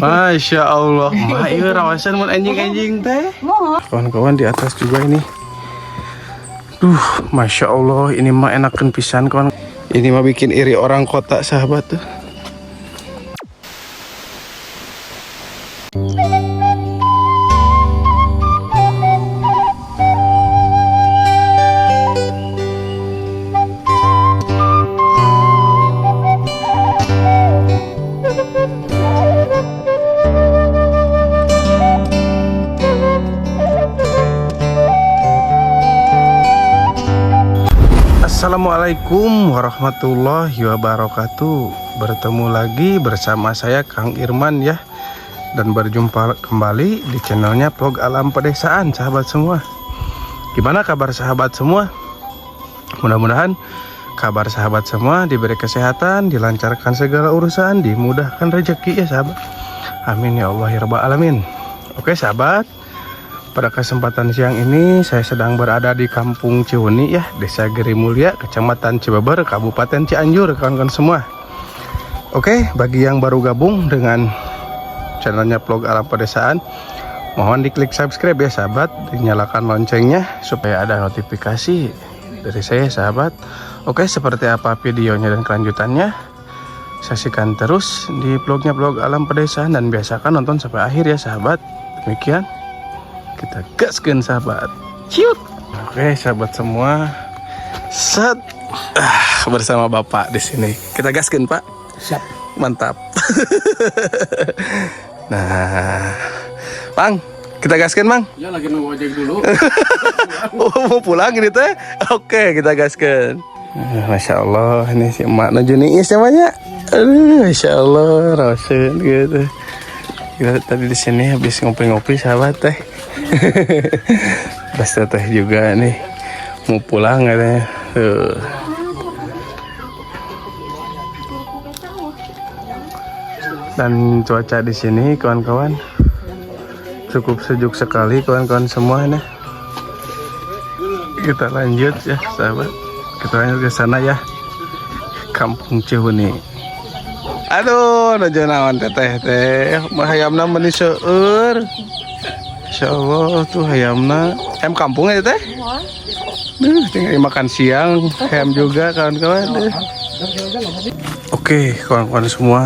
Masya Allah, mah iya rawasan mun anjing-anjing teh. Kawan-kawan di atas juga ini. Duh, Masya Allah, ini mah enakan pisan kawan. Ini mah bikin iri orang kota sahabat tuh. Assalamualaikum warahmatullahi wabarakatuh. Bertemu lagi bersama saya Kang Irman ya. Dan berjumpa kembali di channelnya Vlog Alam Pedesaan sahabat semua. Gimana kabar sahabat semua? Mudah-mudahan kabar sahabat semua diberi kesehatan, dilancarkan segala urusan, dimudahkan rezeki ya sahabat. Amin ya Allah ya Rabbal Alamin. Oke sahabat, pada kesempatan siang ini saya sedang berada di Kampung Cihuni ya, Desa Gerimulya, Kecamatan Cibeber, Kabupaten Cianjur kawan-kawan semua. Oke, bagi yang baru gabung dengan channelnya Vlog Alam Pedesaan, mohon diklik subscribe ya sahabat, dinyalakan loncengnya supaya ada notifikasi dari saya sahabat. Oke, seperti apa videonya dan kelanjutannya, saksikan terus di vlognya Vlog Alam Pedesaan dan biasakan nonton sampai akhir ya sahabat. Demikian, kita gaskan sahabat. Ciut. Oke sahabat semua, set bersama bapak di sini. Kita gaskan pak. Siap. Mantap. Nah, Bang, kita gaskan Bang. Ya lagi nunggu ojek dulu. Oh, mau pulang ini teh? Oke, kita gaskan. Masya Allah, ini si emak Najuniis namanya. Aduh, Masya Allah, rasain gitu. Kita tadi di sini habis ngopi-ngopi sahabat teh. Pas teh juga nih mau pulang katanya. Dan cuaca di sini kawan-kawan cukup sejuk sekali kawan-kawan semua nih. Kita lanjut ya sahabat. Kita lanjut ke sana ya. Kampung Cihuni. Aduh, najonawan teteh teh. Hayamna meuni seueur. Insyaallah tuh hayamna. Hayam kampung ya teh? Tinggal makan siang, hayam juga kawan-kawan. Oke, kawan-kawan semua.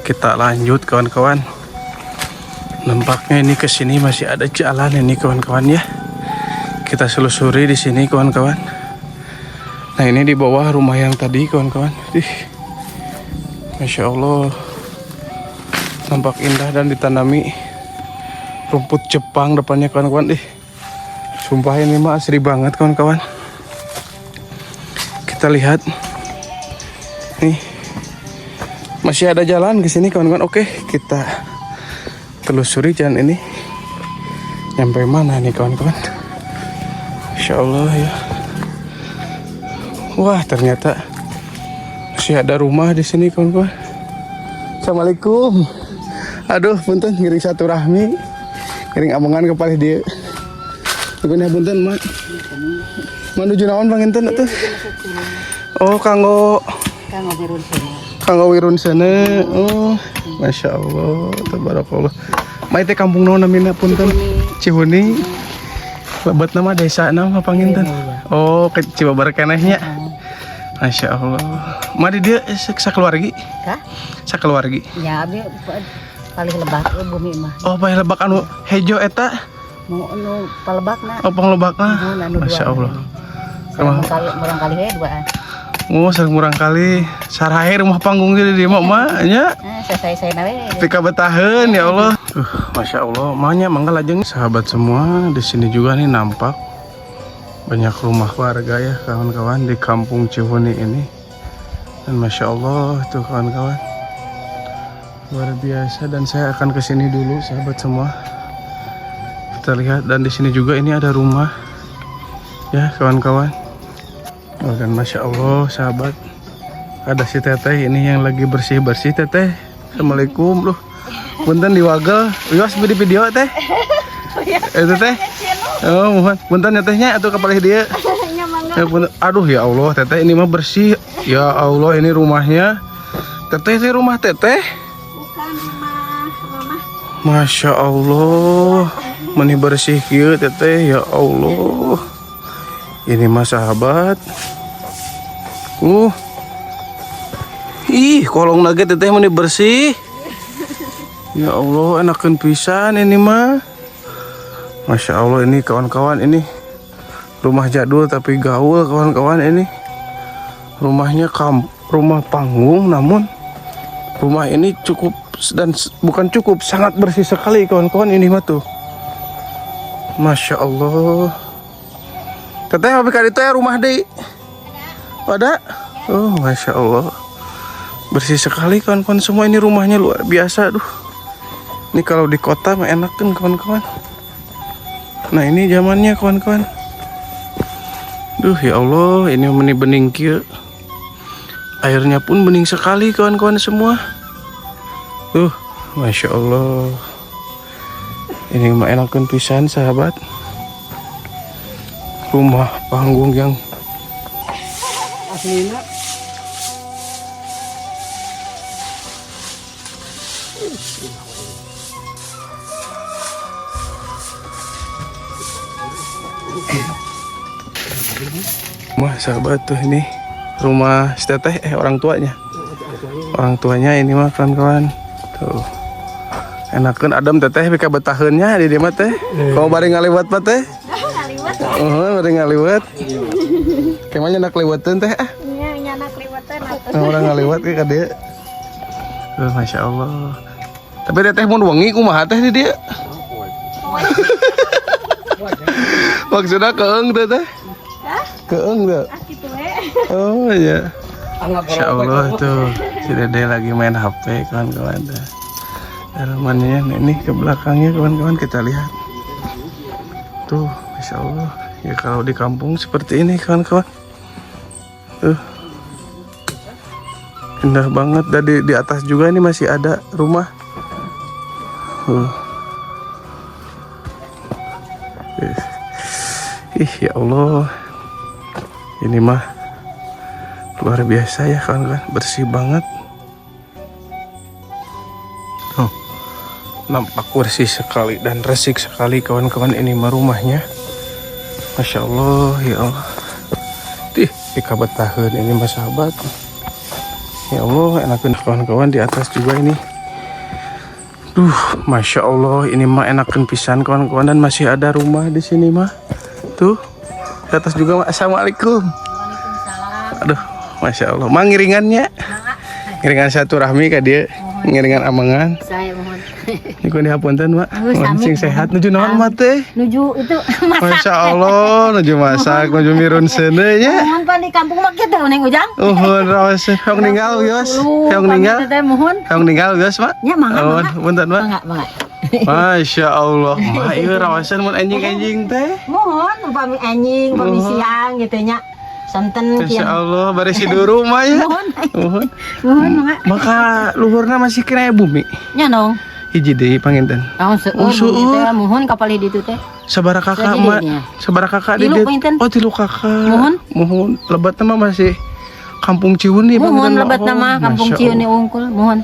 Kita lanjut kawan-kawan. Nampaknya ini ke sini masih ada jalan ini kawan-kawan ya. Kita selusuri di sini kawan-kawan. Nah, ini di bawah rumah yang tadi kawan-kawan. Masya Allah, nampak indah dan ditanami rumput Jepang depannya kawan-kawan. Sumpah ini mah asri banget kawan-kawan. Kita lihat nih, masih ada jalan ke sini kawan-kawan. Oke, kita telusuri jalan ini. Nyampe mana nih kawan-kawan? Insya Allah ya. Wah, ternyata masih ada rumah di sini kawan-kawan. Assalamualaikum. Aduh, punten ngiring satu rahmi, ngiring amongan kepala dia. Nuhun punten mak. Menuju naon Bang enten atuh? Oh, kanggo Wirun sana. Oh, Masya Allah, tabarakallah. Mai teh kampung naon namina punten? Cihuni. Lebat nama desa nama panginten. Oh, ke Cibeber kenehnya. Masya Allah. Mari dia sakeluargi. Kah? Sakeluargi. Ya, abi paling lebak bumi mah. Oh, paling lebak anu hejo eta. Mau anu palebakna. Oh, panglebakna. Masya Allah. Barangkali we duaan. Oh, sareng murang kali. Sarahe rumah panggung di mah nya. Saya nawe. Pika betaheun ya Allah. Masya Allah. Mahnya mangga lajeng sahabat semua. Di sini juga nih nampak banyak rumah warga ya kawan-kawan di Kampung Cihuni ini. Dan Masya Allah tuh kawan-kawan, luar biasa. Dan saya akan ke sini dulu sahabat semua. Kita lihat, dan di sini juga ini ada rumah ya kawan-kawan. Oh, dan Masya Allah sahabat, ada si teteh ini yang lagi bersih-bersih teteh. Assalamualaikum loh. Punten diwagel, wios di video teh. Itu teh. Oh, mohon punten ya tehnya atuh kapalih dia. Aduh ya Allah, teteh ini mah bersih. Ya Allah, ini rumahnya. Teteh sih rumah teteh. Bukan rumah Masya Allah, meni bersih kieu teteh, ya Allah. Ini mah sahabat. Ih, kolong nugget teteh meni bersih. Ya Allah, enakeun pisan ini mah. Masya Allah, ini kawan-kawan, ini rumah jadul tapi gaul kawan-kawan ini. Rumahnya rumah panggung, namun rumah ini cukup dan bukan cukup, sangat bersih sekali kawan-kawan ini mah tuh. Masya Allah. Teteh apa kali itu ya rumah deh? Ada? Oh, Masya Allah. Bersih sekali kawan-kawan semua, ini rumahnya luar biasa. Duh. Ini kalau di kota mah enak kan kawan-kawan. Nah ini zamannya kawan-kawan. Duh ya Allah, ini bening kieu. Airnya pun bening sekali kawan-kawan semua. Masya Allah. Ini mah enakeun pisan sahabat. Rumah panggung yang Aslina. Wah sahabat tuh ini rumah si teteh, orang tuanya. Orang tuanya ini mah kawan-kawan. Tuh. Enakeun adem teteh bika betaheunnya di dieu mah teh. Kalau bari ngaliwat mah teh? Ngaliwat. Bari ngaliwat. Kemana nak liwateun teh ah? Nya nyana kliweteun atuh. Orang ngaliwat ke dieu. Masya Allah. Tapi teteh mun wengi kumaha teh di dieu? Maksudnya keeng teh teh? Keeng teh. Kitu we. Oh iya. Masya Allah tuh si Dede lagi main HP kawan-kawan. Dalamannya ini ke belakangnya kawan-kawan kita lihat. Tuh Masya Allah. Ya kalau di kampung seperti ini kawan-kawan. Tuh. Indah banget. Dan di atas juga ini masih ada rumah. Ih ya Allah. Ini mah luar biasa ya kawan-kawan, bersih banget. Nampak bersih sekali dan resik sekali kawan-kawan ini mah rumahnya. Masya Allah ya Allah. Pika betahun ini mah sahabat. Ya Allah, enakeun kawan-kawan di atas juga ini. Masya Allah, ini mah enakeun pisan kawan-kawan, dan masih ada rumah di sini mah. Tuh, di atas juga. Assalamualaikum. Waalaikumsalam. Aduh, Masya Allah. Mang ngiringannya? Ngiringan satu rahmi ka dia. Ngiringan amangan. Saya mohon. Niku dihapunten, Mak. Sami. Sing sehat nuju naon mah teh? Nuju itu masak. Masya Allah, nuju masak, nuju mirun seuneu nya. Mohon pan di kampung mah kitu neng Ujang. Raos heong ninggal geus. Heong ninggal. Mohon. Heong ninggal geus, Mak. Nya mangga. Punten, Mak. Mangga. Masya Allah, Mak ieu raosan mun anjing-anjing teh. Mohon upami anjing, upami siang gitu nya. Santen Masya kian. Allah, bari si duru mah ya. Mohon. Mangga. Maka luhurna masih kena bumi. Nya nong. Hiji deui panginten. Seueur mohon kapal di ditu teh. Sabaraha kakak Jadi mak? dia. Sabaraha kakak di Tilu, dieu? panginten. Oh, 3 kakak. Mohon. Lebat mah masih Kampung Ciuni Mohon lebat nama Kampung Masya Ciuni Allah. unggul mohon.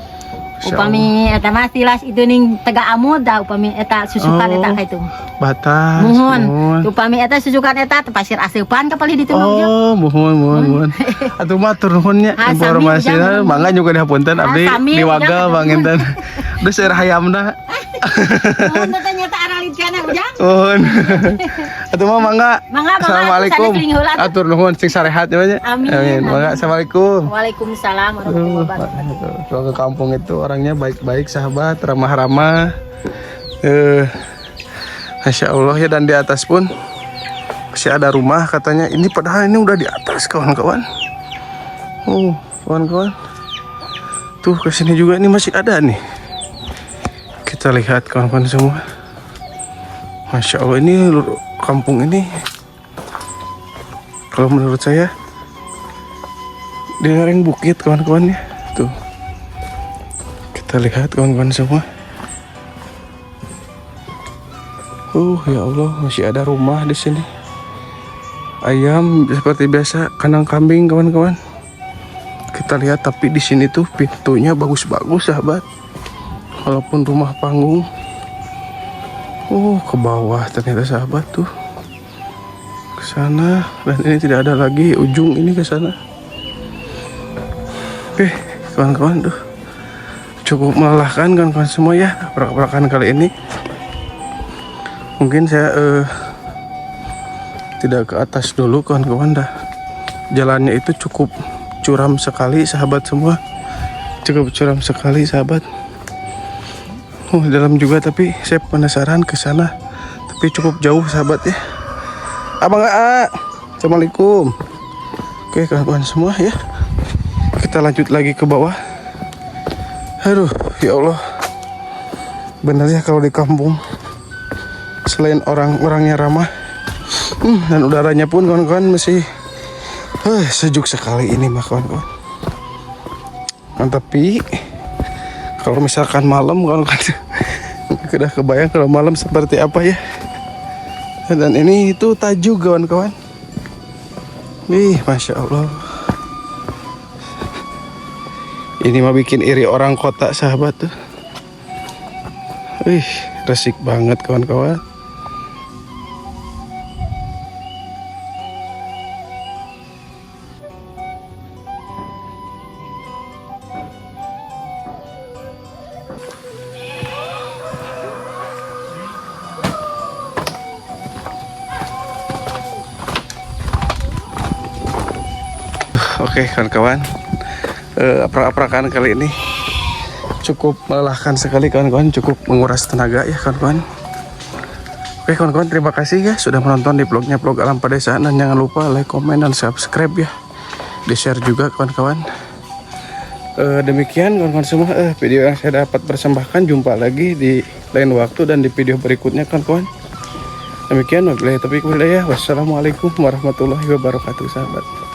Masya Upami eta mah tilas itu ning Tega Amud da upami eta susukan Oh. eta kitu. Batas. Mohon. Upami eta susukan eta teu pasir aseupan kapali ditu mah. Oh, mohon. Atuh mah tur nuhunnya Ah, sami, informasinya ujang. mangga juga dihapunten abdi sami, di Waga ujang, panginten. Deus saeur hayamna. Mohon ternyata aralit kana ujang. Mohon. Atuh mah mangga. Mangga, Assalamualaikum. sana kering heula. Atur nuhun sing sarehat ya nya. Amin. Mangga assalamualaikum. Waalaikumsalam warahmatullahi wabarakatuh. Kalau ke kampung itu orangnya baik-baik, sahabat, ramah-ramah. Masya Allah ya, dan di atas pun masih ada rumah katanya. Ini padahal ini udah di atas kawan-kawan. Kawan-kawan. Tuh kesini juga ini masih ada nih. Kita lihat kawan-kawan semua. Masya Allah, ini kampung ini kalau menurut saya di lereng bukit kawan-kawan ya. Tuh. Kita lihat kawan-kawan semua. Ya Allah, masih ada rumah di sini. Ayam seperti biasa, kandang kambing kawan-kawan. Kita lihat, tapi di sini tuh pintunya bagus-bagus sahabat. Walaupun rumah panggung, Oh, ke bawah ternyata sahabat tuh. Ke sana, dan ini tidak ada lagi ujung ini ke sana. Oke, kawan-kawan tuh. Cukup melelahkan kawan-kawan semua ya pergerakan kali ini. Mungkin saya tidak ke atas dulu kawan-kawan dah. Jalannya itu cukup curam sekali sahabat semua. Cukup curam sekali sahabat. Dalam juga tapi saya penasaran ke sana. Tapi cukup jauh sahabat ya. Abang A, Assalamualaikum. Oke kawan-kawan semua ya. Kita lanjut lagi ke bawah. Aduh, ya Allah. Benar ya kalau di kampung selain orang-orangnya ramah, dan udaranya pun kawan-kawan masih sejuk sekali ini mah kawan-kawan. Tapi kalau misalkan malam kawan-kawan, udah kebayang kalau malam seperti apa ya. Dan ini itu Tajuk kawan-kawan. Wih, Masya Allah. Ini mah bikin iri orang kota sahabat tuh. Wih, resik banget kawan-kawan. Oke kawan-kawan, aprak-aprakan kali ini cukup melelahkan sekali kawan-kawan, cukup menguras tenaga ya kawan-kawan. Oke kawan-kawan, terima kasih ya sudah menonton di vlognya Vlog Alam Pedesaan, dan jangan lupa like, komen, dan subscribe ya, di share juga kawan-kawan. Demikian kawan-kawan semua video yang saya dapat persembahkan. Jumpa lagi di lain waktu dan di video berikutnya kawan-kawan. Demikian wabillahi taufiq wal hidayah. Wassalamualaikum warahmatullahi wabarakatuh sahabat.